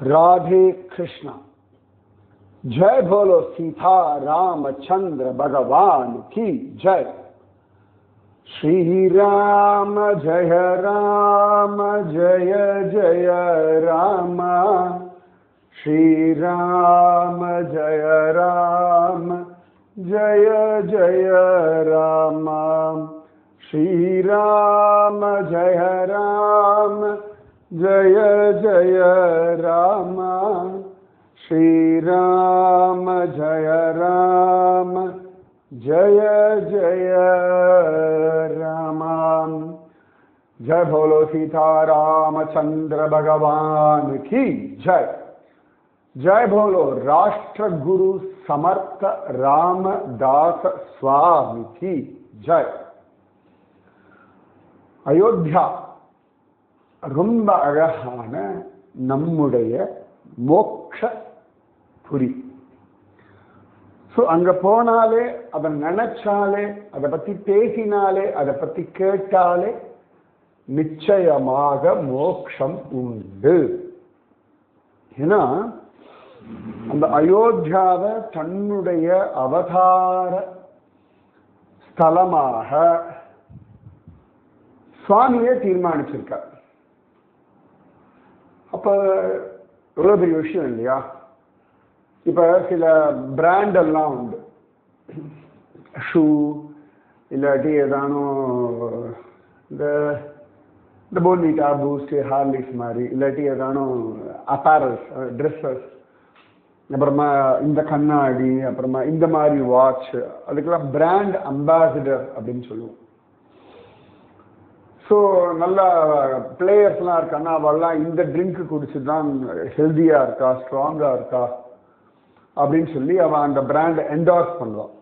राधे कृष्णा। जय बोलो सीता रामचंद्र भगवान की जय। श्री राम जय जय राम। श्री राम जय जय राम। श्री राम जय जय राम। श्री राम जय जय राम। जय बोलो सीता रामचंद्र भगवान की जय। जय बोलो राष्ट्र गुरु समर्थ रामदास स्वामी की जय। अयोध्या ரொம்ப அழகான நம்முடைய மோட்ச புரி. ஸோ அங்க போனாலே, அதை நினைச்சாலே, அதை பத்தி பேசினாலே, அதை பத்தி கேட்டாலே நிச்சயமாக மோட்சம் உண்டு. ஏன்னா அந்த அயோத்தியாவை தன்னுடைய அவதார ஸ்தலமாக சுவாமியே தீர்மானிச்சிருக்கார். அப்ப எவ்வளவு பெரிய விஷயம் இல்லையா? இப்ப சில பிராண்ட் எல்லாம் உண்டு, ஷூ இல்லாட்டி ஏதானும் இந்த போன்விட்டா, பூஸ்ட், ஹார்லிக்ஸ் மாதிரி, இல்லாட்டி ஏதானும் அப்பாரல்ஸ், ட்ரெஸ்ஸஸ், அப்புறமா இந்த கண்ணாடி, அப்புறமா இந்த மாதிரி வாட்ச், அதுக்கெல்லாம் பிராண்ட் அம்பாசிடர் அப்படின்னு சொல்லுவோம். ஸோ நல்ல பிளேயர்ஸ்லாம் இருக்கான்னா அவெல்லாம் இந்த ட்ரிங்க் குடிச்சு தான் ஹெல்த்தியாக இருக்கா, ஸ்ட்ராங்காக இருக்கா அப்படின்னு சொல்லி அவன் அந்த பிராண்டை என்டார்ஸ் பண்ணுவான்.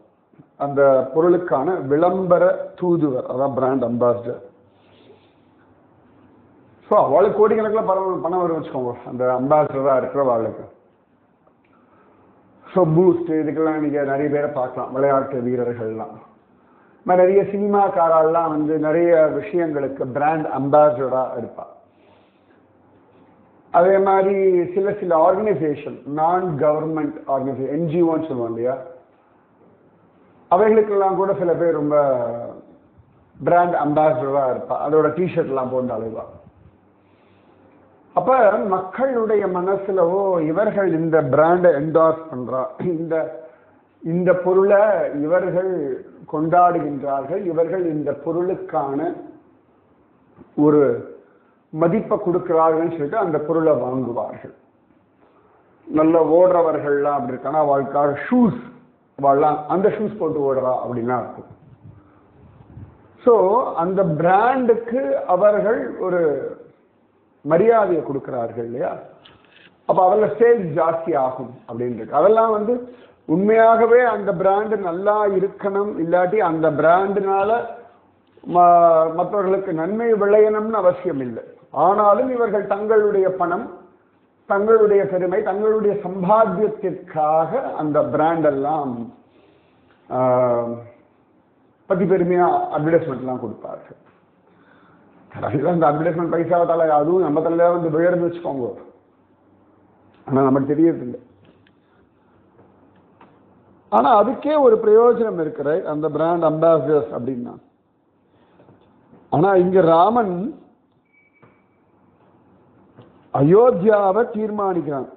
அந்த பொருளுக்கான விளம்பர தூதுவர், அதான் பிராண்ட் அம்பாசிடர். ஸோ அவளுக்கு கோடிக்கணக்கில் பணம் வரும் வச்சுக்கோங்க அந்த அம்பாசிடராக இருக்கிற அவளுக்கு. ஸோ பூஸ்ட் இதுக்கெல்லாம் நீங்கள் நிறைய பேரை பார்க்கலாம், விளையாட்டு வீரர்கள்லாம். நிறைய சினிமாக்காரெல்லாம் வந்து நிறைய விஷயங்களுக்கு பிராண்ட் அம்பாசிடராக இருப்பாள். அதே மாதிரி சில ஆர்கனைசேஷன், நான் கவர்மெண்ட் ஆர்கனைசேஷன், என்ஜிஓன்னு சொல்லுவோம் இல்லையா, அவைகளுக்கெல்லாம் கூட சில பேர் ரொம்ப பிராண்ட் அம்பாசிடராக இருப்பாள். அதோட டிஷர்ட்லாம் போட்டு அழுவா. அப்ப மக்களுடைய மனசுல, ஓ இவர்கள் இந்த பிராண்டை என்டார்ஸ் பண்றா, இந்த பொருளை இவர்கள் கொண்டாடுகின்றார்கள், இவர்கள் இந்த பொருளுக்கான ஒரு மதிப்பை கொடுக்கிறார்கள் சொல்லிட்டு அந்த பொருளை வாங்குவார்கள். நல்ல ஓடுறவர்கள்லாம் அப்படி இருக்கானா, அவளுக்காக ஷூஸ், அவள்லாம் அந்த ஷூஸ் போட்டு ஓடுறா அப்படின்னா இருக்கும். ஸோ அந்த பிராண்டுக்கு அவர்கள் ஒரு மரியாதையை கொடுக்கிறார்கள் இல்லையா? அப்போ அவர்கள் சேல்ஸ் ஜாஸ்தி ஆகும் அப்படின்னு இருக்கு. அதெல்லாம் வந்து உண்மையாகவே அந்த பிராண்டு நல்லா இருக்கணும், இல்லாட்டி அந்த பிராண்டுனால மற்றவர்களுக்கு நன்மை விளையணும்னு அவசியம் இல்லை. ஆனாலும் இவர்கள் தங்களுடைய பணம், தங்களுடைய பெருமை, தங்களுடைய சம்பாத்தியத்திற்காக அந்த பிராண்டெல்லாம் பத்தி பெருமையா அட்வர்டைஸ்மெண்ட்லாம் கொடுப்பார்கள். அந்த அட்வர்டைஸ்மெண்ட் பைசாவத்தால அதுவும் நம்ம தலையில வந்து விழுந்து வச்சுக்கோங்க. ஆனால் நமக்கு தெரியறதில்லை. ஆனா அதுக்கே ஒரு பிரயோஜனம் இருக்கிற அந்த பிராண்ட் அம்பாசிடர்ஸ் அப்படின்னா. ஆனா இங்க ராமன் அயோத்தியாவை தீர்மானிக்கிறான்.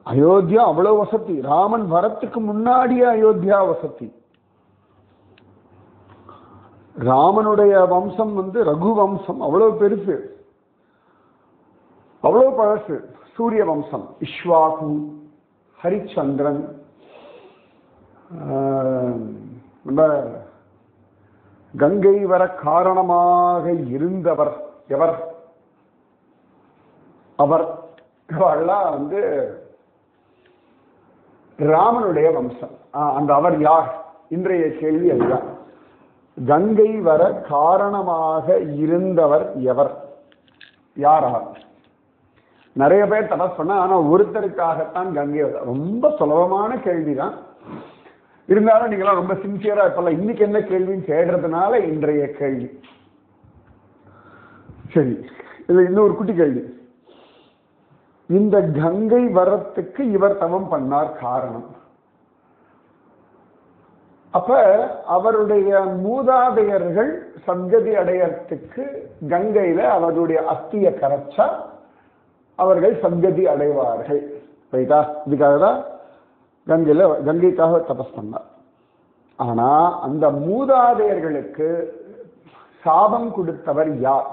அயோத்தியா அவ்வளவு வசதி. ராமன் வரத்துக்கு முன்னாடியே அயோத்தியா வசதி. ராமனுடைய வம்சம் வந்து ரகு வம்சம், அவ்வளவு பெருசு, அவ்வளவு பழசு. சூரிய வம்சம், இஷ்வாகு, ஹரிச்சந்திரன், நம்ம கங்கை வர காரணமாக இருந்தவர் எவர்? அவர் வந்து ராமனுடைய வம்சம். அந்த அவர் யார்? இன்றைய கேள்வி அதுதான். கங்கை வர காரணமாக இருந்தவர் எவர்? யாரா? நிறைய பேர் தபஸ் பண்ண, ஆனா ஒருத்தருக்காகத்தான் கங்கை. ரொம்ப சுலபமான கேள்விதான். இருந்தாலும் நீங்களாம் ரொம்ப சின்சியரா இருப்பல, இன்னைக்கு என்ன கேள்வின்னு கேடுறதுனால இன்றைய கேள்வி. சரி, இது இன்னொரு குட்டி கேள்வி. இந்த கங்கை வரத்துக்கு இவர் தவம் பண்ணார் காரணம். அப்ப அவருடைய மூதாதையர்கள் சத்கதி அடையறதுக்கு கங்கையில அவருடைய அஸ்திய கரைச்சா அவர்கள் சத்கதி அடைவார்கள். ரைட்டா? இதுக்காக தான் கங்கைக்காக தபஸ் பண்ணார். ஆனா அந்த மூதாதையர்களுக்கு சாபம் கொடுத்தவர் யார்?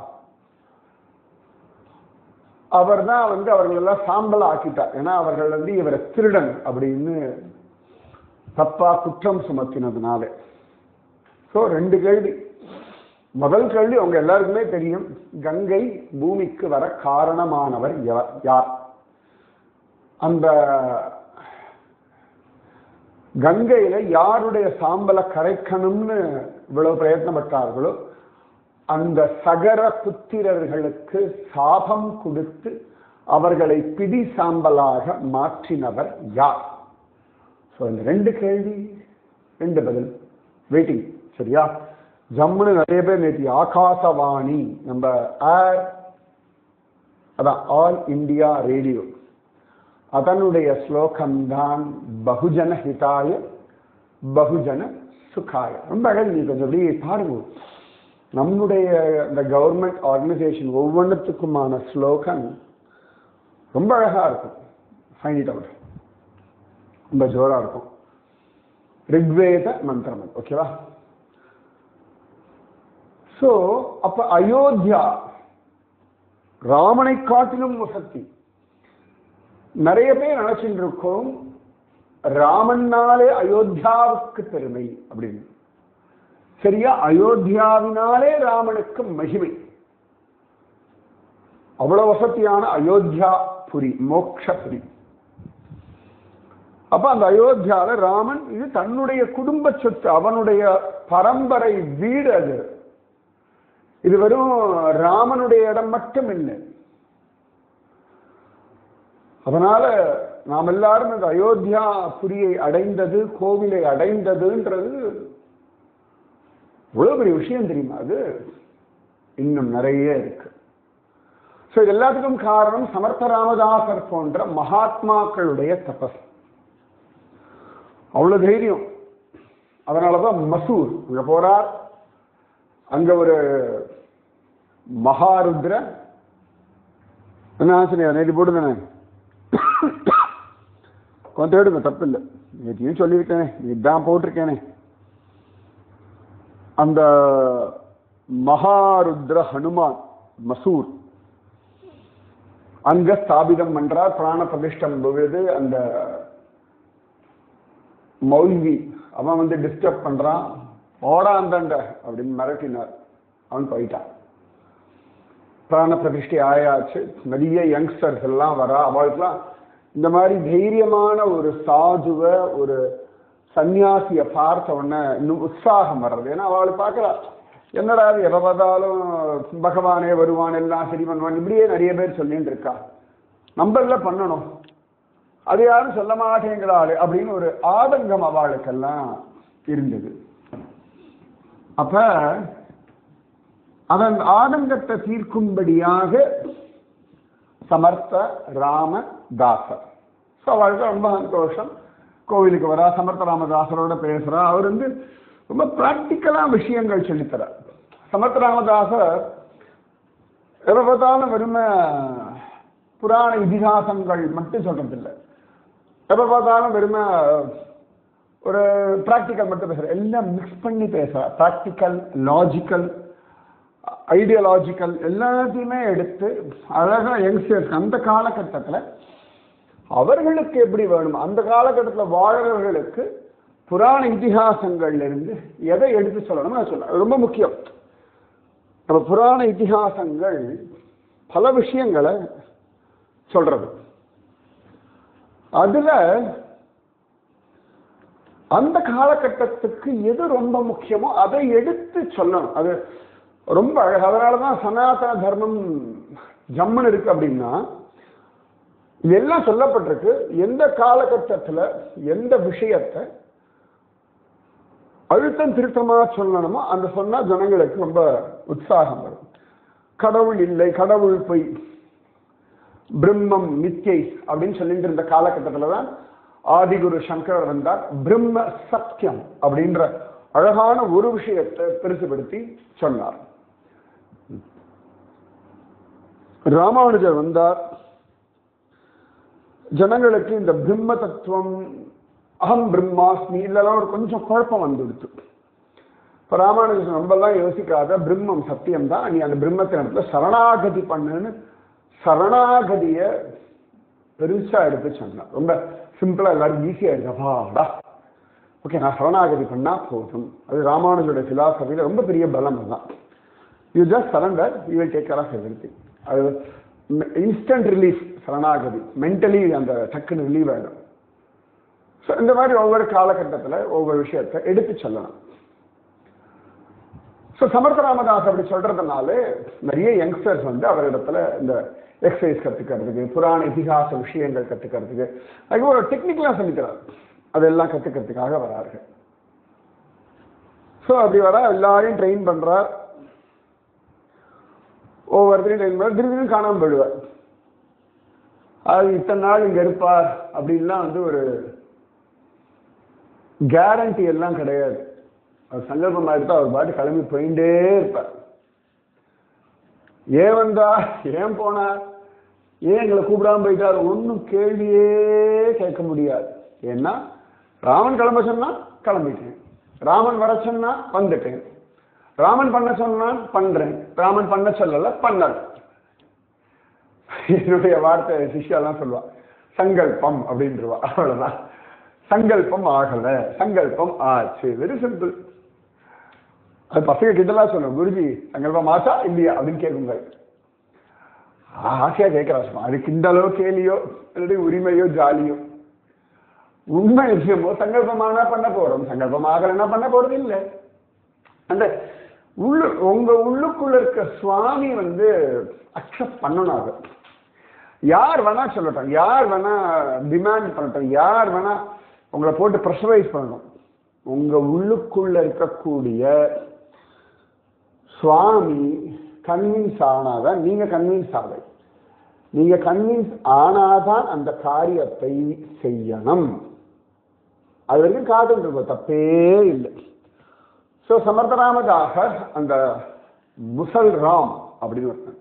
அவர் தான் அவர்கள் எல்லாம் சாம்பல் ஆக்கிட்டார். ஏன்னா அவர்கள் இவரை திருடன் அப்படின்னு தப்பா குற்றம் சுமத்தினதுனால. சோ 2 கேள்வி. முதல் கேள்வி உங்க எல்லாருக்குமே தெரியும், கங்கை பூமிக்கு வர காரணமானவர் யார்? அந்த கங்கையில யாருடைய சாம்பலை கரைக்கணும்னு இவ்வளவு பிரயத்னப்பட்டார்களோ அந்த சகர புத்திரர்களுக்கு சாபம் கொடுத்து அவர்களை பிடி சாம்பலாக மாற்றினவர் யார்? இந்த 2 கேள்வி 2 பதில் வெயிட்டிங். சரியா? ஜம்முன்னு நிறைய பேர் நேற்று ஆகாசவாணி நம்ம அதான் ஆல் இந்தியா ரேடியோ அதனுடைய ஸ்லோகம்தான் பகுஜன ஹிதாய பகுஜன சுகாய. ரொம்ப அழகு. நீ கொஞ்சம் அப்படியே பாருங்க. நம்முடைய இந்த கவர்மெண்ட் ஆர்கனைசேஷன் ஒவ்வொன்றுத்துக்குமான ஸ்லோகன் ரொம்ப அழகா இருக்கும். Find it out. ரொம்ப ஜோரா இருக்கும். ரிக்வேத மந்திரம். ஓகேவா? சோ அப்ப அயோத்தியா ராமனை காட்டிலும் சக்தி. நிறைய பேர் நினைச்சுட்டு இருக்கோம் ராமன்னாலே அயோத்தியாவுக்கு பெருமை அப்படின்னு. சரியா? அயோத்தியாவினாலே ராமனுக்கு மகிமை. அவ்வளவு வசதியான அயோத்தியா புரி, மோக்ஷபுரி. அப்ப அந்த அயோத்தியால ராமன் இது தன்னுடைய குடும்ப சொத்து, அவனுடைய பரம்பரை வீடு. அது இது வெறும் ராமனுடைய இடம் மட்டும் இல்லை. அதனால நாம் எல்லாரும் இந்த அயோத்தியா புரியை அடைந்தது, கோவிலை அடைந்ததுன்றது இவ்வளவு பெரிய விஷயம் தெரியுமா? அது இன்னும் நிறைய இருக்கு. சோ இது எல்லாத்துக்கும் காரணம் சமர்த்த ராமதாசர் போன்ற மகாத்மாக்களுடைய தபஸ். அவ்வளவு தைரியம். அதனாலதான் மசூர் அங்க போறார். அங்க ஒரு மகாருத்ர என்ன ஆசிரியர் நேற்று போட்டுதானே கொஞ்சம் எடுங்க, தப்பு இல்லை. நேற்றையும் சொல்லியிருக்கேனே, இதுதான் போட்டிருக்கேனே. அந்த மகாருத்ர ஹனுமான் மசூர் அங்க ஸ்தாபிதம் பண்றார். பிராண பிரதிஷ்டம் பொழுது அந்த மௌல்வி அவன் டிஸ்டர்ப் பண்றான். ஓடாந்தண்ட அப்படின்னு மிரட்டினார். அவன் போயிட்டான். பிராண பிரதிஷ்டை ஆயாச்சு. நிறைய யங்ஸ்டர்ஸ் எல்லாம் வரா. அவளுக்குலாம் இந்த மாதிரி தைரியமான ஒரு சாதுவ ஒரு சன்னியாசிய பார்த்த உடனே இன்னும் உற்சாகம் வர்றது. ஏன்னா அவளை பார்க்கறா, என்னடா எப்ப பார்த்தாலும் பகவானே வருவான், எல்லாம் சரி பண்ணுவான், இப்படியே நிறைய பேர் சொல்லிட்டு இருக்கா. நம்மள பண்ணணும், அது யாரும் சொல்ல மாட்டேங்கிறாள் அப்படின்னு ஒரு ஆதங்கம் அவளுக்கெல்லாம் இருந்தது. அப்ப அதன் ஆதங்கத்தை தீர்க்கும்படியாக சமர்த்த ராமதாசர். அவளுக்கு ரொம்ப சந்தோஷம். கோவிலுக்கு வரா, சமர்த்த ராமதாசரோட பேசுறா. அவர் ரொம்ப பிராக்டிக்கலா விஷயங்கள் சொல்லித்தரார். சமர்த்த ராமதாசர் எப்ப பார்த்தாலும் வெறுமை புராண இதிகாசங்கள் மட்டும் சொல்றதில்லை. எப்ப பார்த்தாலும் வெறுமை ஒரு பிராக்டிக்கல் மட்டும் பேசுற, எல்லாம் மிக்ஸ் பண்ணி பேசுற. பிராக்டிக்கல், லாஜிக்கல், ஐடியாலஜிக்கல் எல்லாத்தையுமே எடுத்து அழகா யங்ஸ்டர்ஸ் அந்த காலகட்டத்தில் அவர்களுக்கு எப்படி வேணும், அந்த காலகட்டத்தில் வாழறவர்களுக்கு புராண இதிகாசங்கள்ல இருந்து எதை எடுத்து சொல்லணும் நான் சொல்ல ரொம்ப முக்கியம். நம்ம புராண இதிகாசங்கள் பல விஷயங்களை சொல்றது. அதுல அந்த காலகட்டத்துக்கு எது ரொம்ப முக்கியமோ அதை எடுத்து சொல்லணும். அது ரொம்ப அழகு. அதனாலதான் சனாதன தர்மம் ஜம்முன்னு இருக்கு. அப்படின்னா இதெல்லாம் சொல்லப்பட்டிருக்கு. எந்த காலகட்டத்தில் எந்த விஷயத்தை அழுத்தம் திருத்தமா சொல்லணுமோ அந்த சொன்னா ஜனங்களுக்கு ரொம்ப உற்சாகம் வரும். கடவுள் இல்லை, கடவுள் பொய், பிரம்மம் நித்யை அப்படின்னு சொல்லிட்டு இருந்த காலகட்டத்தில் தான் ஆதிகுரு சங்கரர் வந்தார். பிரம்ம சத்தியம் அப்படின்ற அழகான ஒரு விஷயத்தை பெருசுபடுத்தி சொன்னார். ராமானுஜர் வந்தார். ஜனங்களுக்கு இந்த பிரம்ம தத்துவம், அகம் பிரம்மாஸ்மி இல்லெல்லாம் ஒரு கொஞ்சம் குழப்பம் வந்துடுச்சு. இப்ப ராமானுஜர் நம்மெல்லாம் யோசிக்காத பிரம்மம் சத்தியம் தான், நீ அந்த பிரம்மத்தின் இடத்துல சரணாகதி பண்ணுன்னு சரணாகதிய பெருசா எடுத்து சொன்னார். ரொம்ப சிம்பிளா எல்லாரும் ஈஸியா இருக்கப்பா, ஓகே நான் சரணாகதி பண்ணா போதும். அது ராமானுஜருடைய பிலாசபியில ரொம்ப பெரிய பலம் தான். You just surrender, you will take care of everything. அது இன்ஸ்டன்ட் ரிலீஃப் சரணாகதி, மென்டலி அந்த டக்குன்னு ரிலீவ் ஆகிடும். ஸோ இந்த மாதிரி ஒவ்வொரு காலகட்டத்தில் ஒவ்வொரு விஷயத்தை எடுத்து சொல்லலாம். ஸோ சமர்த்த ராமதாஸ் அப்படி சொல்றதுனால நிறைய யங்ஸ்டர்ஸ் வந்து அவரிடத்துல இந்த எக்ஸசைஸ் கற்றுக்கிறதுக்கு, புராண இதிகாச விஷயங்கள் கற்றுக்கிறதுக்கு, அதுக்கு ஒரு டெக்னிக்கலாக சொல்லிக்கிறார், அதெல்லாம் கற்றுக்கிறதுக்காக வரார்கள். ஸோ அப்படி வர எல்லாரையும் ட்ரெயின் பண்றார். ஒவ்வொருத்தரையும் ட்ரெயின் பண்ணுறார். திடீர்னு காணாமல் போயிடுவார். அது இத்தனை நாள் இங்கே இருப்பார் அப்படின்லாம் வந்து ஒரு கேரண்டி எல்லாம் கிடையாது. அவர் சங்கல்பமாக எடுத்தா அவர் பாட்டு கிளம்பி போயிட்டே இருப்பார். ஏன் வந்தார், ஏன் போனார், ஏன் எங்களை கூப்பிடாம போயிட்டார், ஒன்றும் கேள்வியே கேட்க முடியாது. ஏன்னா ராமன் கிளம்ப சொன்னா கிளம்பிட்டேன், ராமன் வர சொன்னா வந்துட்டேன், ராமன் பண்ண சொன்னான் பண்றேன், ராமன் பண்ண சொல்லல பண்ணல. என்னுடைய வார்த்தை சிஷ்யாலாம் சொல்லுவா, சங்கல்பம் அப்படின்றவா, அவ்வளவுதான். சங்கல்பம் ஆகல, சங்கல்பம் ஆச்சு, வெரி சிம்பிள். அது பசங்க கிட்டலாம் சொல்லுவோம், குருஜி சங்கல்பம் ஆச்சா இல்லையா அப்படின்னு கேட்குங்க. ஆசையா கேட்கிறா, அது கிண்டலோ கேலியோ அல்லது உரிமையோ ஜாலியோ. உண்மை விஷயமோ சங்கல்பமானா பண்ண போறோம், சங்கல்பம் ஆகலைன்னா பண்ண போறது இல்லை. அந்த உங்க உள்ளுக்குள்ள இருக்க சுவாமி வந்து அக்செப்ட் பண்ணணும். அது யார் வேணா சொல்லட்டும், யார் வேணா டிமாண்ட் பண்ணட்டும், யார் வேணா உங்களை போட்டு ப்ரெஷரைஸ் பண்ணணும், உங்க உள்ளுக்குள்ள இருக்கக்கூடிய சுவாமி கன்வின்ஸ் ஆனாதான் நீங்க கன்வின்ஸ் ஆக. நீங்க கன்வின்ஸ் ஆனாதான் அந்த காரியத்தை செய்யணும். அது வரைக்கும் காத்துட்டு தப்பே இல்லை. ஸோ சமர்த்தராமதாசர் அந்த முசல் ராம் அப்படின்னு ஒரு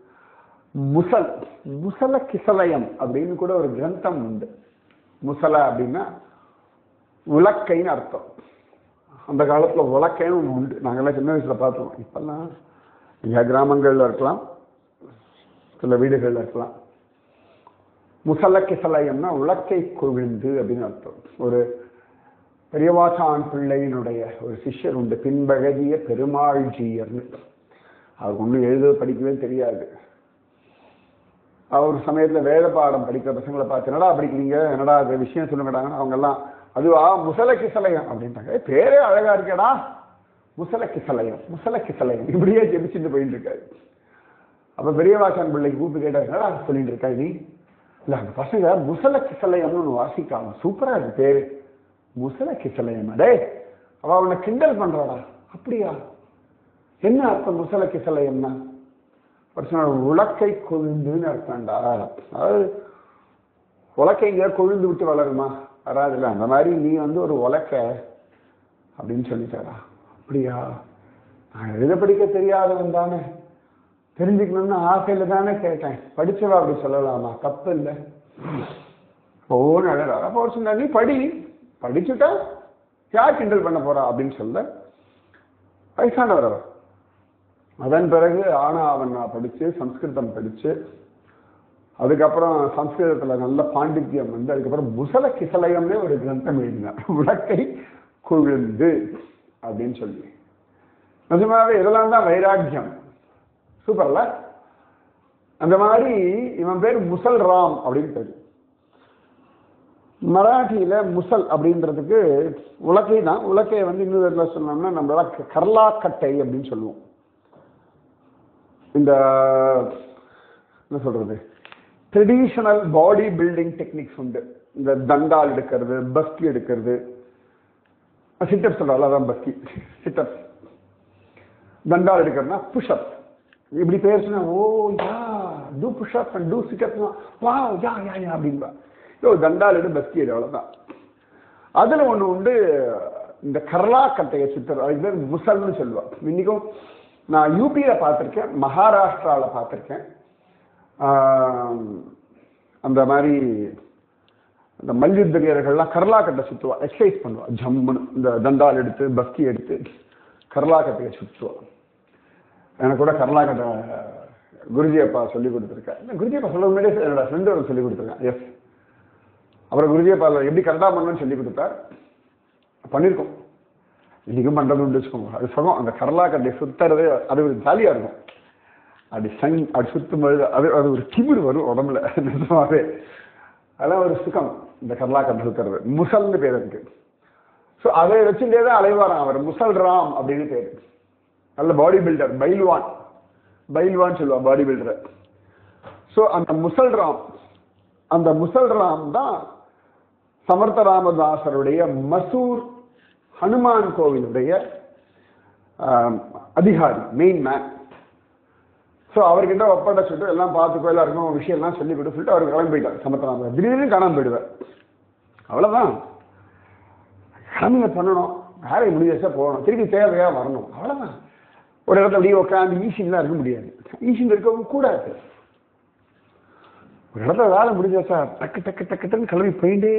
முசல கிசலயம் அப்படின்னு கூட ஒரு கிரந்தம் உண்டு. முசல அப்படின்னா உலக்கைன்னு அர்த்தம். அந்த காலத்துல உலக்கைன்னு ஒன்று உண்டு. நாங்கெல்லாம் சின்ன வயசுல பார்த்தோம். இப்பெல்லாம் எங்க கிராமங்கள்ல இருக்கலாம், சில வீடுகள்ல இருக்கலாம். முசல கிசலயம்னா உலக்கை கொழுந்து அப்படின்னு அர்த்தம். ஒரு பெரியவாசான் பிள்ளையினுடைய ஒரு சிஷ்யர் உண்டு, பின்பழகிய பெருமாள்ஜியர்னு. அவருக்கு ஒன்றும் எழுத படிக்கவே தெரியாது. அவர் சமயத்தில் வேத பாடம் படிக்கிற பசங்களை பார்த்து, என்னடா படிக்கிறீங்க, என்னடா அது விஷயம் சொல்லுங்கடாங்கன்னு அவங்கெல்லாம், அதுவா முசல கிசலயம் அப்படின்ட்டாங்க. பேரே அழகா இருக்கேடா, முசல கிசலயம், முசல கிசலயம், இப்படியே ஜெபிச்சுட்டு போயிட்டு இருக்காரு. அப்ப பெரியவாசான் பிள்ளைக்கு கூப்பிட்டு கேட்டாரு, என்னடா சொல்லிட்டு இருக்கா நீ? இல்ல அந்த பசங்க முசல கிசலயம்னு ஒன்று வாசிக்காம, சூப்பரா இருக்கு பேரு, முசல கிசலயம். அடே அவ அவனை கிண்டல் பண்றாடா. அப்படியா, என்ன அர்த்தம் முசல கிசலயம்னா? உலக்கை கொழுந்துன்னு அர்த்தம்டா. அதாவது உலக்கைங்க கொழுந்து விட்டு வளருமா? வராதுல்ல. அந்த மாதிரி நீ வந்து ஒரு உலக்க அப்படின்னு சொல்லிட்டாரா. அப்படியா, நான் எழுத படிக்க தெரியாதவன் தானே, தெரிஞ்சுக்கணும்னு ஆசையில தானே கேட்டேன், படிச்சவா அப்படி சொல்லலாமா? தப்பு இல்லை. ஓன்னு அழகா. அப்போ ஒரு சொன்ன, நீ படி, படிச்சுட்டா யார் கிண்டல் பண்ண போறா அப்படின்னு சொல்ல வயசானவர் அவர். அதன் பிறகு ஆனா அவனா படிச்சு சம்ஸ்கிருதம் படிச்சு, அதுக்கப்புறம் சம்ஸ்கிருதத்துல நல்ல பாண்டித்யம் வந்து, அதுக்கப்புறம் முசல கிசலயம்னே ஒரு கிரந்தம் எழுதினார், உலக்கை கொழுந்து அப்படின்னு சொல்லி. நிஜமாவே இதெல்லாம் தான் வைராக்கியம். சூப்பர்ல. அந்த மாதிரி இவன் பேர் முசல் ராம் அப்படின்னு பேரு. மராட்டியில முசல் அப்படின்றதுக்கு உலக்கை தான். உலக்கையை வந்து இன்னொரு சொன்னோம்னா நம்மள கர்லாக்கட்டை அப்படின்னு சொல்லுவோம். இந்த என்ன சொல்றது, ட்ரெடிஷனல் பாடி பில்டிங் டெக்னிக்ஸ் உண்டு. இந்த தண்டால் எடுக்கிறது, பஸ்கி எடுக்கிறது, சிட்டப் சொல்றாள், அதான் பஸ்கி, சிட்டப். தண்டால் எடுக்கிறதுனா புஷ்அப். இப்படி பேர் சொன்னா, oh yeah do pushup and do situps. வா யா யா யா அப்படின்பா. யோ தண்டால் எடு பஸ்கி எடு, அவ்வளோதான். அதுல ஒண்ணு உண்டு, இந்த கர்லா கட்டையை சுத்துறது, அதுக்கு பேர் முசல்னு சொல்லுவாங்க. இன்னைக்கும் நான் யூபியில பார்த்துருக்கேன், மகாராஷ்டிரால பார்த்துருக்கேன். அந்த மாதிரி இந்த மல்யுத்த வீரர்கள்லாம் கர்லா கட்டை சுத்துவா, எக்ஸசைஸ் பண்ணுவா ஜம்முன்னு. இந்த தண்டால் எடுத்து பஸ்கி எடுத்து கர்லா கட்டையை சுத்துவா. எனக்கு கூட கர்லா கட்டை குருஜி அப்பா சொல்லி கொடுத்துருக்கேன். குருஜி அப்பா சொல்ல முன்னாடியே என்னோட ஃப்ரெண்டு ஒரு சொல்லி கொடுத்துருக்கேன். எஸ், அப்புறம் குருஜி அப்பா எப்படி கரெக்டாக பண்ணணும்னு சொல்லி கொடுத்தார். பண்ணியிருக்கோம், இன்னைக்கும் பண்ணுறது உண்டு வச்சுக்கோங்க. அது சுகம், அந்த கர்லா கட்டை சுத்துறது அது ஒரு ஜாலியாக இருக்கும். அப்படி சுத்தும் பொழுது அது ஒரு திமிர் வரும் உடம்புல, நிஜமாவே. அதெல்லாம் ஒரு சுகம், இந்த கர்லா கட்டை சுத்துறது. முசல்னு பேர் இருக்கு. ஸோ அதை வச்சுட்டே தான் அலைவாராம் அவர், முசல் ராம் அப்படின்னு பேர். நல்ல பாடி பில்டர், பைல்வான் சொல்லுவா பாடி பில்டர். ஸோ அந்த முசல் ராம் தான் சமர்த்த ராமதாசருடைய மசூர் ஹனுமான் கோவிலுடைய அதிகாரி, மெயின் மேன். ஸோ அவர்கிட்ட ஒப்படைச்சிட்டு எல்லாம் பார்த்துக்கோ, எல்லாருக்கும் விஷயம்லாம் சொல்லி கொடுத்து சொல்லிட்டு அவர் கிளம்பி போயிட்டார். சமர்த்த ராமதாஸ் திடீர்னு காணாமல் போயிடுவார். அவ்வளோதான், கிளம்பிங்க பண்ணணும், வேலையை முடிஞ்சா போகணும், திருப்பி தேவையாக வரணும், அவ்வளோதான். ஒரு இடத்துல அப்படியே உட்காந்து ஈஸின்லாம் இருக்க முடியாது, ஈஸின் இருக்கவும் கூடாது. ஒரு இடத்துல வேலை முடிஞ்சாச்சா டக்கு டக்கு டக்குன்னு கிளம்பி போயிட்டே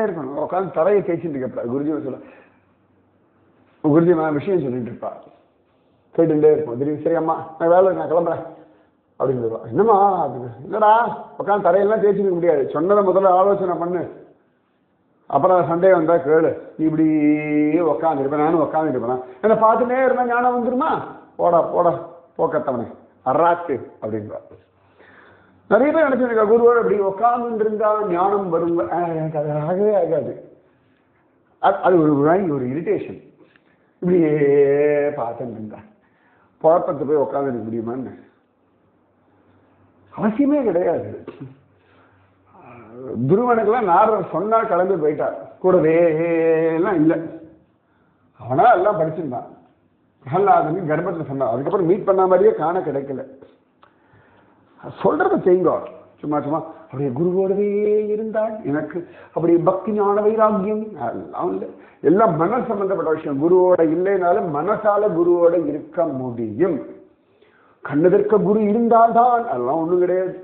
இருக்கணும். உட்காந்து தரையை தேய்ச்சிட்டு இருக்கப்பா. குருஜி சொல்ல, குருஜி நான் விஷயம் சொல்லிட்டு இருப்பா, கேட்டுட்டே இருப்போம். திடீர்னு சரி அம்மா நான் வேலை நான் கிளம்புறேன் அப்படின்னு சொல்லுவா. என்னம்மா அப்படின்னு, இல்லடா உட்காந்து தரையெல்லாம் தேய்ச்சிக்க முடியாது, சொன்னதை முதல்ல ஆலோசனை பண்ணு, அப்புறம் சண்டே வந்தா கேளு. நீ இப்படி உக்காந்துருப்பேன், நானும் உட்காந்துருப்பேன், என்னை பார்த்துட்டே இருந்தா ஞானம் வந்துருமா? போடா போடா போக்கத்தவனே அராக்கு அப்படின்பா. நிறைய பேர் நினைச்சிருக்கா குருவோடு அப்படி உட்கார்ந்து இருந்தா ஞானம் வரும். எனக்கு அது ஆகவே ஆகாது. அது ஒரு இரிட்டேஷன். இப்படியே பார்த்துட்டு இருந்தா குழப்பத்தை போய் உட்காந்துருக்க முடியுமான்னு அவசியமே கிடையாது. துருவனுக்கெல்லாம் நாரதர் சொன்னால் கிளம்பி போயிட்டார், கூடவே எல்லாம் இல்லை. அவனா எல்லாம் படிச்சிருந்தான். பிரகலாதனுக்கு கர்ப்பத்தில் சொன்னான், அதுக்கப்புறம் மீட் பண்ண மாதிரியே காண கிடைக்கல. சொல்றத செய்யுங்க, சும்மா சும்மா அப்படியே குருவோடவே இருந்தால் எனக்கு அப்படி பக்தி ஞான வைராக்கியம் எல்லாம் இல்லை. எல்லாம் மனசு சம்பந்தப்பட்ட விஷயம். குருவோட இல்லைனாலும் மனசால குருவோட இருக்க முடியும். கண்ணெதிர்க்க குரு இருந்தால்தான், அதெல்லாம் ஒண்ணும் கிடையாது.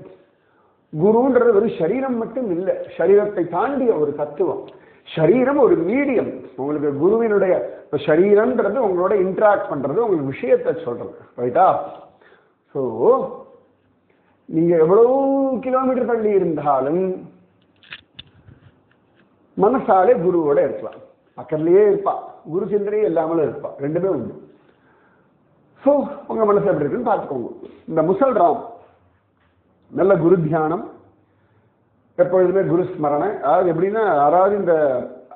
குருன்றது ஒரு சரீரம் மட்டும் இல்லை, சரீரத்தை தாண்டிய ஒரு தத்துவம். சரீரம் ஒரு மீடியம். உங்களுக்கு குருவினுடைய சரீரம்ன்றது உங்களோட இன்டராக்ட் பண்றது, உங்களுக்கு விஷயத்தை சொல்றது, ரைட்டா? ஸோ நீங்க எவ்வளவு கிலோமீட்டர் தள்ளி இருந்தாலும் மனசாலே குருவோட இருக்கலாம். பக்கத்துலயே இருப்பா, குரு சிந்தனையே இல்லாமலும் இருப்பா, ரெண்டுமே உண்டு. ஸோ உங்க மனசு எப்படி இருக்குன்னு பார்த்துக்கோங்க. இந்த முசல் ராம் நல்ல குரு தியானம், எப்பொழுதுமே குரு ஸ்மரணை. அதாவது எப்படின்னா, அதாவது இந்த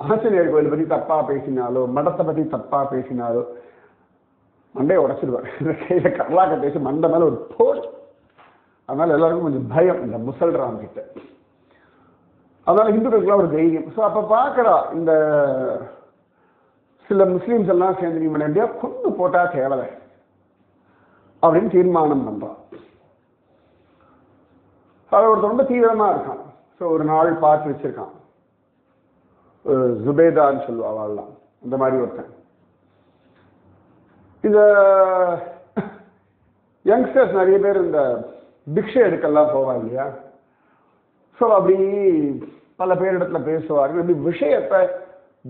ஆஞ்சநேயர் கோயில் பத்தி தப்பா பேசினாலோ, மடத்தை பத்தி தப்பா பேசினாலோ மண்டையை உடைச்சிடுவார். கையில கர்லாக்க பேசி மண்டை மேல ஒரு போர். அதனால எல்லாருக்கும் கொஞ்சம் பயம் இந்த முசல் ராம் கிட்ட. அதனால இந்துக்களுக்குலாம் ஒரு தைரியம். ஸோ அப்ப பாக்குறா இந்த சில முஸ்லீம்ஸ் எல்லாம் சேர்ந்து நீ இந்தியா கொண்டு போட்டா தேவலை அப்படின்னு தீர்மானம் பண்றான். அது ஒருத்தர் ரொம்ப தீவிரமா இருக்கான். ஸோ ஒரு நாள் பார்த்து வச்சிருக்கான், ஜுபேதான்னு சொல்லுவாங்கலாம், இந்த மாதிரி ஒருத்தன். இந்த யங்ஸ்டர்ஸ் நிறைய பேர் இந்த பிக்ஷை எடுக்கெல்லாம் போவாங்க இல்லையா? ஸோ அப்படி பல பேர் இடத்துல பேசுவார்கள். இப்படி விஷயத்தை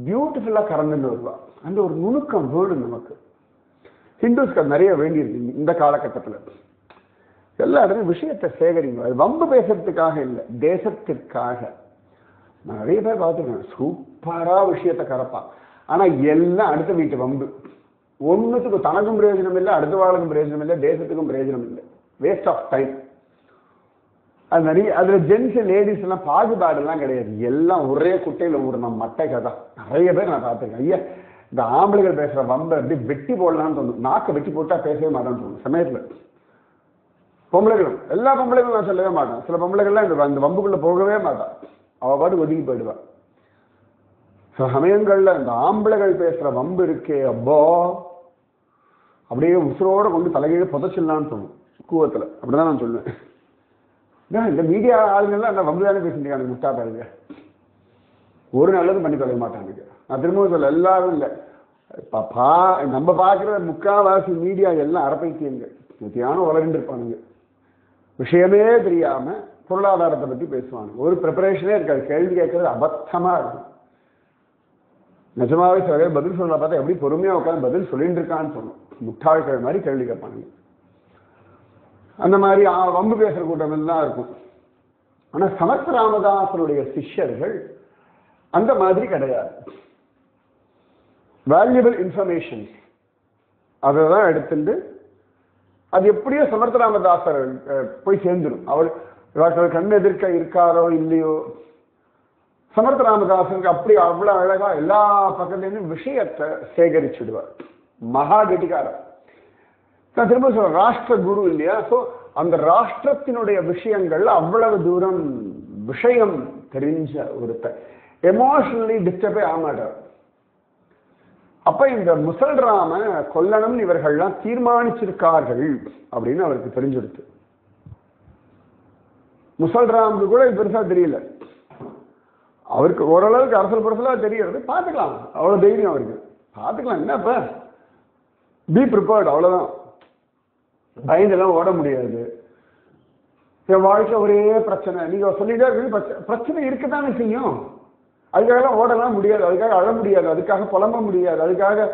பியூட்டிஃபுல்லா கறந்துன்னு வருவா. அந்த ஒரு நுணுக்கம் வேணும் நமக்கு. ஹிந்துஸ்க்கு அது நிறைய வேண்டியிருக்கு இந்த காலகட்டத்தில். எல்லா இடத்துலையும் விஷயத்தை சேகரிங்க. அது வம்பு பேசுறதுக்காக இல்லை, தேசத்திற்காக. நான் நிறைய பேர் பார்த்துருக்கேன், சூப்பரா விஷயத்தை கறப்பான், ஆனா எல்லாம் அடுத்த வீட்டு வம்பு. ஒன்னுத்துக்கு தனக்கும் பிரயோஜனம் இல்லை, அடுத்த வாழ்க்கும் பிரயோஜனம் இல்லை, தேசத்துக்கும் பிரயோஜனம் இல்லை. Waste of time. அது நிறைய அதுல ஜென்ஸ் லேடிஸ் எல்லாம் பாகுபாடு எல்லாம் கிடையாது, எல்லாம் ஒரே குட்டையில ஊடுன மட்டை கதை. நிறைய பேர் நான் பார்த்துருக்கேன். ஐயா இந்த ஆம்பளைகள் பேசுற வம்பை எப்படி வெட்டி போடலான்னு தோணும், நாக்கை வெட்டி போட்டா பேசவே மாட்டான்னு தோணும் சமயத்துல. பொம்பளைகளும், எல்லா பொம்பளைகளும் நான் சொல்லவே மாட்டேன், சில பொம்பளைகள்லாம் இந்த வம்புக்குள்ள போகவே மாட்டான், அவ பாட்டு ஒதுங்கி போயிடுவான். சில சமயங்கள்ல இந்த ஆம்பளைகள் பேசுற வம்பு இருக்கே, அப்போ அப்படியே உசுரோட கொண்டு தலைகீழ புதைச்சிடலான்னு தோணும் கூவத்துல. அப்படிதான் நான் சொல்லுவேன். இந்த மீடியா ஆளுங்கள்லாம் அந்த வம்பு தானே பேசிட்டு இருக்காங்க, முட்டா பாருங்க. ஒரு நல்லதும் பண்ணி தொலைய மாட்டாங்க. நான் திரும்பவும் சொல்ல, எல்லாரும் இல்லை, நம்ம பார்க்குற முக்கால்வாசி மீடியா எல்லாம் அரப்பைத்தியங்க, நித்தியான வளர்ந்து இருப்பானுங்க. விஷயமே தெரியாம பொருளாதாரத்தை பற்றி பேசுவாங்க. ஒரு ப்ரிப்பரேஷனே இருக்காது. கேள்வி கேட்கறது அபத்தமா இருக்கும். நிஜமாவே சில பேர் பதில் சொல்ல பார்த்தா எப்படி பொறுமையா உட்காந்து பதில் சொல்லிட்டு இருக்கான்னு சொன்னோம். முட்டாள்கள் மாதிரி கேள்வி கேட்பானுங்க. அந்த மாதிரி வம்பு பேசுற கூட்டம் தான் இருக்கும். ஆனா சமர்த்த ராமதாசனுடைய சிஷ்யர்கள் அந்த மாதிரி கிடையாது. வேல்யூபிள் இன்ஃபர்மேஷன் அதை தான் எடுத்துட்டு அது எப்படியோ சமர்த்த ராமதாசர் போய் சேர்ந்துடும். அவர் கண் எதிர்க்க இருக்காரோ இல்லையோ, சமர்த்த ராமதாசனுக்கு அப்படி அவ்வளவு அழகா எல்லா பக்கத்துலேருந்து விஷயத்தை சேகரிச்சுடுவார். மகா கெட்டிக்காரர். நான் திரும்ப சொல்றேன், ராஷ்டிர குரு இல்லையா? ஸோ அந்த ராஷ்டிரத்தினுடைய விஷயங்கள் அவ்வளவு தூரம் விஷயம் தெரிஞ்ச ஒருத்தர். எமோஷனலி டிஸ்டர்பே ஆக மாட்டார். அப்ப இந்த முசல்ராம கொல்லணும் இவர்கள்லாம் தீர்மானிச்சிருக்கார்கள் அப்படின்னு அவருக்கு தெரிஞ்சிருக்கு. முசல்ராமுக்கு கூட பெருசா தெரியல. அவருக்கு ஓரளவுக்கு அரசல் புரசலா தெரியறது. பார்த்துக்கலாம், அவ்வளவு தைரியம் அவருக்கு. பார்த்துக்கலாம், என்னப்ப பி ப்ரிப்பேர்ட், அவ்வளவுதான். பயந்தெல்லாம் ஓட முடியாது. என் வாழ்க்கை ஒரே பிரச்சனை, நீங்க சொல்லிட்டே இருக்கு, பிரச்சனை இருக்குதானே செய்யும். அதுக்காக ஓடலாம் முடியாது, அதுக்காக அழ முடியாது, அதுக்காக புலம்ப முடியாது, அதுக்காக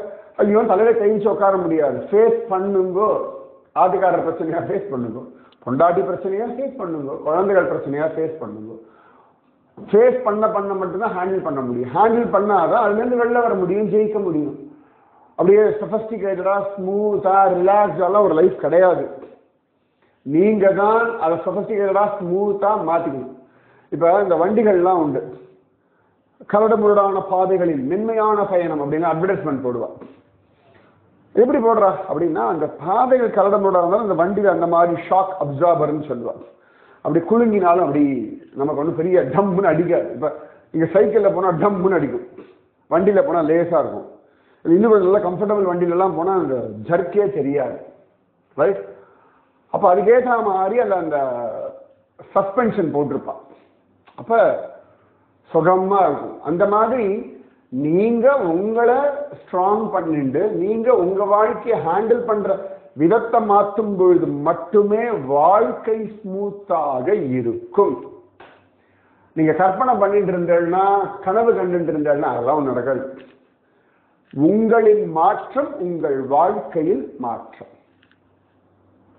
ஐயோ தலையில கைச்சு உட்கார முடியாது. ஃபேஸ் பண்ணுங்கோ. ஆட்டுக்காரர் பிரச்சனையா ஃபேஸ் பண்ணுங்க, பொண்டாட்டி பிரச்சனையா ஃபேஸ் பண்ணுங்க, குழந்தைகள் பிரச்சனையா ஃபேஸ் பண்ணுங்க. ஃபேஸ் பண்ண மட்டும்தான் ஹேண்டில் பண்ண முடியும். ஹேண்டில் பண்ணாதான் அதுலேருந்து வெளில வர முடியும், ஜெயிக்க முடியும். அப்படியே சொஃபஸ்டிகேட்டடா ஸ்மூத்தா ரிலாக்ஸ்டாலாம் ஒரு லைஃப் கிடையாது. நீங்க தான் அதை சொஃபஸ்டிகேட்டடா ஸ்மூத்தா மாத்திக்கணும். இப்ப இந்த வண்டிகள்லாம் உண்டு, கரடுமுரடான பாதைகளில் மென்மையான பயணம் அப்படின்னு அட்வர்டைஸ்மெண்ட் போடுவா. எப்படி போடுறா அப்படின்னா, அந்த பாதைகள் கரடுமுரடா இருந்தாலும் அந்த வண்டியில் அந்த மாதிரி ஷாக் அப்சார்பர்னு சொல்லுவா. அப்படி குலுங்கினாலும் அப்படி நமக்கு ஒன்றும் பெரிய டம்முன்னு அடிக்காது. இப்போ இங்கே சைக்கிளில் போனால் டம்முன்னு அடிக்கும், வண்டியில் போனால் லேசாக இருக்கும். இன்னும் கொஞ்சம் நல்லா கம்ஃபர்டபுள் வண்டியிலலாம் போனால் அந்த ஜர்க்கே தெரியாது, ரைட்? அப்போ அதுக்கேற்ற மாதிரி அதில் அந்த சஸ்பென்ஷன் போட்டிருப்பான். அப்போ சுகமா இருக்கும். அந்த மாதிரி நீங்க உங்களை ஸ்ட்ராங் பண்ணிட்டு நீங்க உங்க வாழ்க்கையை ஹேண்டில் பண்ற விதத்தை மாற்றும் பொழுது மட்டுமே வாழ்க்கை ஸ்மூத்தாக இருக்கும். நீங்க கற்பனை பண்ணிட்டு இருந்தேன்னா, கனவு கண்டுட்டு இருந்தேன்னா அதெல்லாம் நடக்காது. உங்களின் மாற்றம் உங்கள் வாழ்க்கையில் மாற்றம்.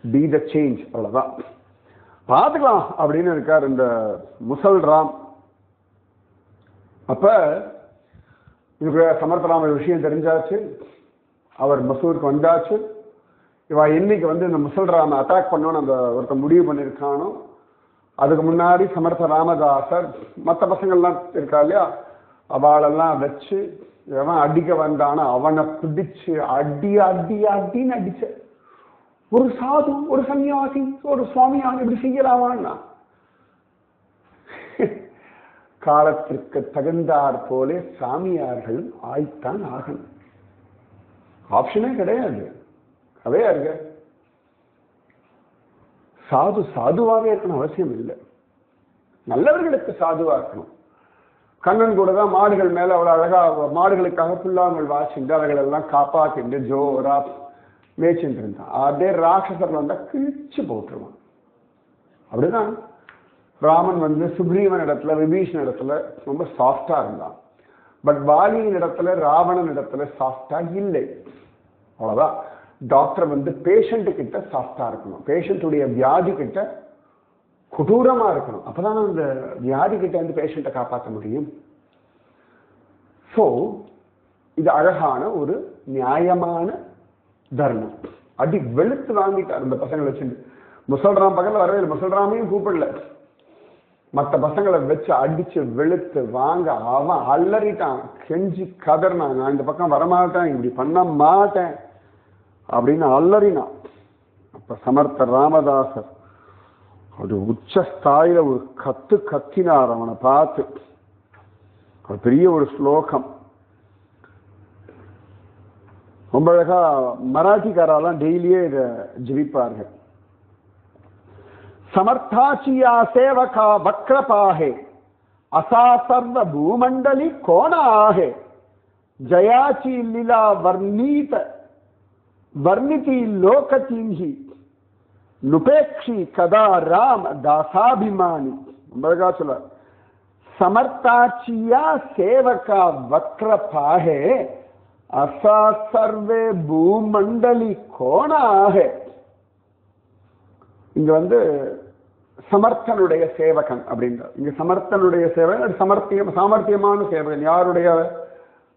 பி த சேஞ்ச், அவ்வளவுதான். பார்த்துக்கலாம் அப்படின்னு இருக்கார் இந்த முசல்ராம். அப்ப இதுக்கு சமர்த்தராம விஷயம் தெரிஞ்சாச்சு. அவர் மசூருக்கு வந்தாச்சு. இவ என்னைக்கு வந்து இந்த முசல்ராம அட்டாக் பண்ணோன்னு அந்த ஒருத்த முடிவு பண்ணியிருக்கானோ, அதுக்கு முன்னாடி சமர்த்த ராமதாசர் மற்ற பசங்கள்லாம் இருக்கா இல்லையா, அவளெல்லாம் வச்சு எவன் அடிக்க வந்தானோ அவனை பிடிச்சு அடி அடி அடின்னு அடிச்ச. ஒரு சாது, ஒரு சன்னியாசி, ஒரு சுவாமியார் இப்படி செய்யலாமான்னா, காலத்திற்கு தகுந்தாற் போல சாமியார்களும் ஆய்த்தான் ஆகணும். ஆப்ஷனே கிடையாது. அவையா இருக்க சாது சாதுவாகவே இருக்கணும் அவசியம் இல்லை. நல்லவர்களுக்கு சாதுவா இருக்கணும். கண்ணன் கூட தான் மாடுகள் மேல அவ்வளவு அழகா மாடுகளுக்காக புல்லாமல் வாசிண்டு அவைகள் எல்லாம் காப்பாத்திண்டு ஜோரா மேய்ச்சிட்டு இருந்தான். அதே ராட்சசர்கள் வந்தா கிழிச்சு போட்டுருவான். அப்படிதான் ராமன் வந்து சுக்ரீவன் இடத்துல விபீஷன் இடத்துல ரொம்ப சாஃப்டா இருந்தான். பட் வாலியின் இடத்துல ராவணன் இடத்துல சாஃப்டா இல்லை. அவ்வளவுதான். டாக்டர் வந்து பேஷண்ட் கிட்ட சாஃப்டா இருக்கணும், பேஷண்ட்டுடைய வியாதி கிட்ட கொடூரமா இருக்கணும். அப்பதான் அந்த வியாதி கிட்ட வந்து பேஷண்ட்டை காப்பாற்ற முடியும். ஸோ இது அழகான ஒரு நியாயமான தர்மம். அடி வெளுத்து வாங்கிட்டார் இந்த பசங்களை வச்சுட்டு. முசல்ராம் பக்கத்தில் வரவே இல்லை, முசல்ராமையும் கூப்பிடல. மற்ற பசங்களை வச்சு அடிச்சு வெளுத்து வாங்க அவன் அலறிட்டான், கெஞ்சி கதறினான். நான் இந்த பக்கம் வரமாட்டேன், இப்படி பண்ண மாட்டேன் அப்படின்னு அலறினான். அப்ப சமர்த்த ராமதாசர் ஒரு உச்சஸ்தாயில ஒரு கத்தினார் அவனை பார்த்து. ஒரு பெரிய ஒரு ஸ்லோகம், ரொம்ப அழகா மராட்டிக்காரெல்லாம் டெய்லியே இதை ஜெபிப்பார்கள். समर्थाचिया सेवका वक्रपाहे असा सर्व भूमंडली कोण आहे जयाची लीला वर्णिती लोकतींही नुपेक्षी कदा राम दासाभिमानी बघा चला समर्थाचिया सेवका वक्रपाहे असा सर्वे भूमंडली कोण आहे இங்க வந்து சமர்த்தனுடைய சேவகன் அப்படின்றார். இங்க சமர்த்தனுடைய சேவகன் சாமர்த்தியமான சேவகன் யாருடைய?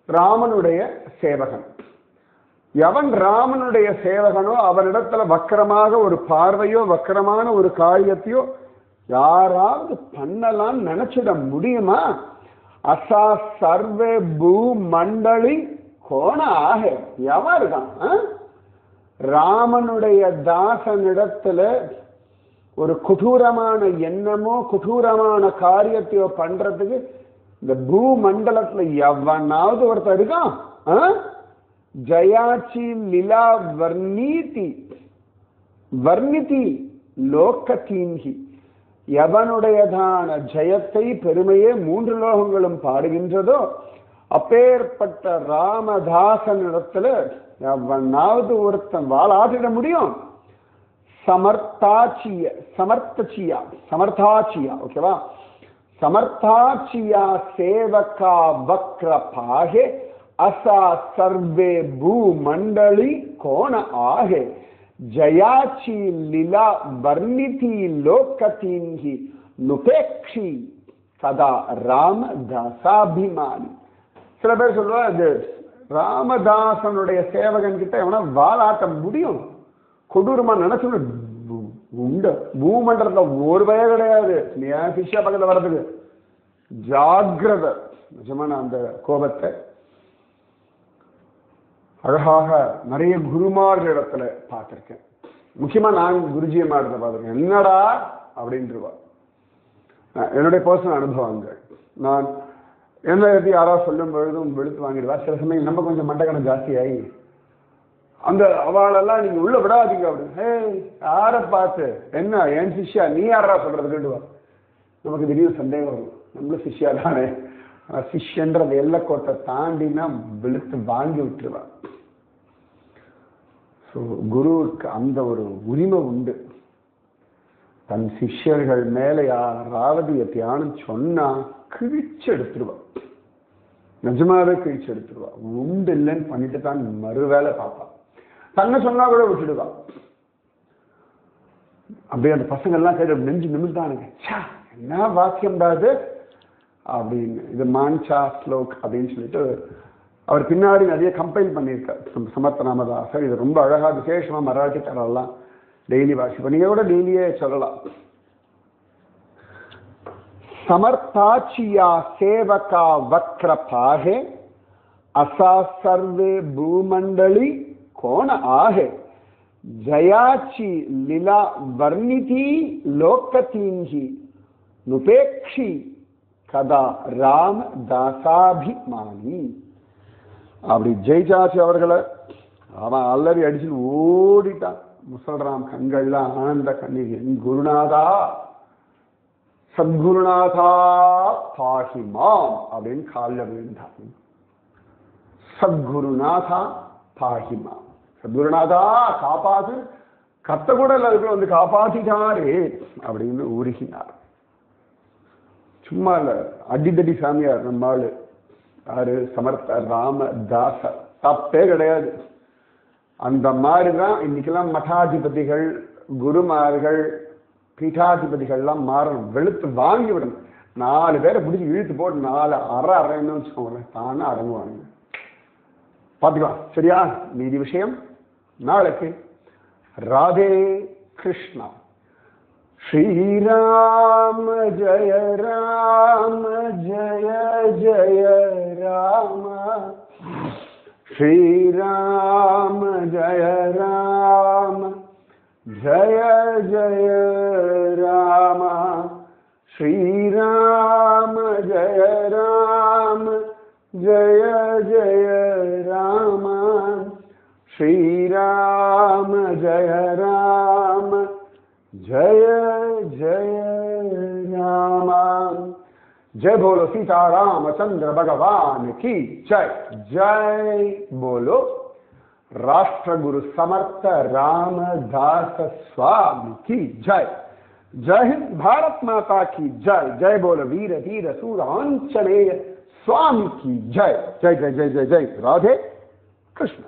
ராமனுடைய சேவகன். எவன் ராமனுடைய சேவகனோ அவனிடத்துல வக்கரமாக ஒரு பார்வையோ வக்கரமான ஒரு காரியத்தையோ யாராவது பண்ணலாம் நினைச்சிட முடியுமா? அசா சர்வே பூமண்டலி கோண ஆக எவர்தான் ராமனுடைய தாசனிடத்துல ஒரு கொடூரமான எண்ணமோ கொடூரமான காரியத்தையோ பண்றதுக்கு இந்த பூமண்டலத்துல எவனாவது ஒருத்தர் இருக்கான்? ஜயாச்சி லீலா வர்ணிதி லோகதீன்ஹி எவனுடையதான ஜெயத்தை பெருமையே 3 லோகங்களும் பாடுகின்றதோ அப்பேற்பட்ட ராமதாசனிடத்துல எவனாவது ஒருத்தன் வாழாட்டிட முடியும்? समर्थाचिया ओकेवा समर्थाचिया सेवका वक्रपाहे असा सर्वे भूमंडली कोण आहे जयाची लीला वर्णिती लोकतींही नुपेक्षी सदा रामदासाभिमानी சில பேர் சொல்லுவாங்க ராமதாசனுடைய சேவகன் கிட்ட எவனா வாழாட்ட முடியும்? கொடூரமா நினைச்சு உண்டு பூமண்டலத்துல ஒரு பய கிடையாது. நீ ஏன் சிஷ்யா பக்கத்துல வர்றதுக்கு ஜாகிரத. நிஜமான அந்த கோபத்தை அழகாக நிறைய குருமார்கள் இடத்துல பார்த்திருக்கேன். முக்கியமா நான் குருஜியம்மா இடத்துல பார்த்திருக்கேன். என்னடா அப்படின்ட்டுருவா. என்னுடைய பர்சனல் அனுபவங்கள். நான் என்ன யாராவது சொல்லும் பொழுதும் வெளுத்து வாங்கிடுவா. சில சமயம் நம்ம கொஞ்சம் மண்டகணம் ஜாஸ்தியாகி அந்த அவளெல்லாம் நீங்க உள்ள விடாதீங்க அப்படின்னு. யாரை பார்த்து என்ன என் சிஷ்யா நீ யாரா சொல்றதுக்குவா. நமக்கு திடீர்னு சந்தேகம் வரும், நம்மளும் சிஷ்யா தானே. சிஷ்யன்றது எல்லைக்கோட்டை தாண்டினா வெளுத்து வாங்கி விட்டுருவா. ஸோ குருவுக்கு அந்த ஒரு உரிமை உண்டு. தன் சிஷ்யர்கள் மேல யாராவது எத்தையானு சொன்னா கிழிச்சு எடுத்துருவா. நிஜமாவே கிழிச்சு எடுத்துருவா. உண்டு இல்லைன்னு பண்ணிட்டு தான் மறுவேளை பார்ப்பா. தன்னை சொன்னா கூட விட்டுடுவா. அப்படியே அந்த பசங்க எல்லாம் கேட்டு நெஞ்சு நிமிர்ந்தானுங்க. என்ன வாக்கியம்டாது அப்படின்னு. இது மான்சா ஸ்லோக் அப்படின்னு சொல்லிட்டு அவர் பின்னாடி நிறைய கம்பைல் பண்ணியிருக்கார் சமர்த்த ராமதாசர். இது ரொம்ப அழகா விசேஷமா மராட்டிக்காரெல்லாம் டெய்லி வாசிப்போம். நீங்க கூட டெய்லியே சொல்லலாம். समर्थाचिया सेवका वक्रपाहे असा सर्वे भूमंडली कोण आहे जयाची लीला वर्णिती लोकतींही नुपेक्षी कदा राम दासाभिमानी. அப்படி ஜெயிச்சாச்சு அவர்களை. அவன் அல்லறி அடிச்சு ஓடிட்டான். முசல்ராம் கண்கள்லாம் ஆனந்த கண்ணீர். என் குருநாதா சத்குருநாதா பாஹிமாம் அப்படின்னு காலில் விழுந்தான். சத்குருநாதா பாஹிமாம். சத்குருநாதா காப்பாத்து. கத்த கூட எல்லாருக்கும் வந்து காப்பாத்திட்டாரே அப்படின்னு உருகினார். சும்மா இல்ல, அடிதடி சாமியார் நம்மாளு. யாரு? சமர்த்த ராமதாசர். தப்பே கிடையாது. அந்த மாதிரிதான் இன்னைக்கெல்லாம் மட்டாதிபதிகள் குருமார்கள் பீட்டாதிபதிகள்லாம் மாறணும். வெளுத்து வாங்கி விடணும். 4 பேரை பிடிச்சி இழுத்து போட்டு 4 அரைன்னு வச்சுக்கோங்களேன். தானே அடங்குவாங்க. பார்த்துக்கலாம். சரியா? மீதி விஷயம் நாளைக்கு. ராதே கிருஷ்ணா. ஸ்ரீராம ஜய ராம ஜய ஜய ராம. ஸ்ரீராம ஜய ராம जय जय राम. श्रीराम जय राम जय जय राम. श्रीराम जय राम जय जय बोलो सीता रामचंद्र भगवान की जय। जय बोलो राष्ट्र गुरु समर्थ रामदास स्वामी की जय। जय हिंद, भारत माता की जय। जय बोलो वीर धीर सूर आंजनेय स्वामी की जय। जय जय जय जय जय। राधे कृष्ण।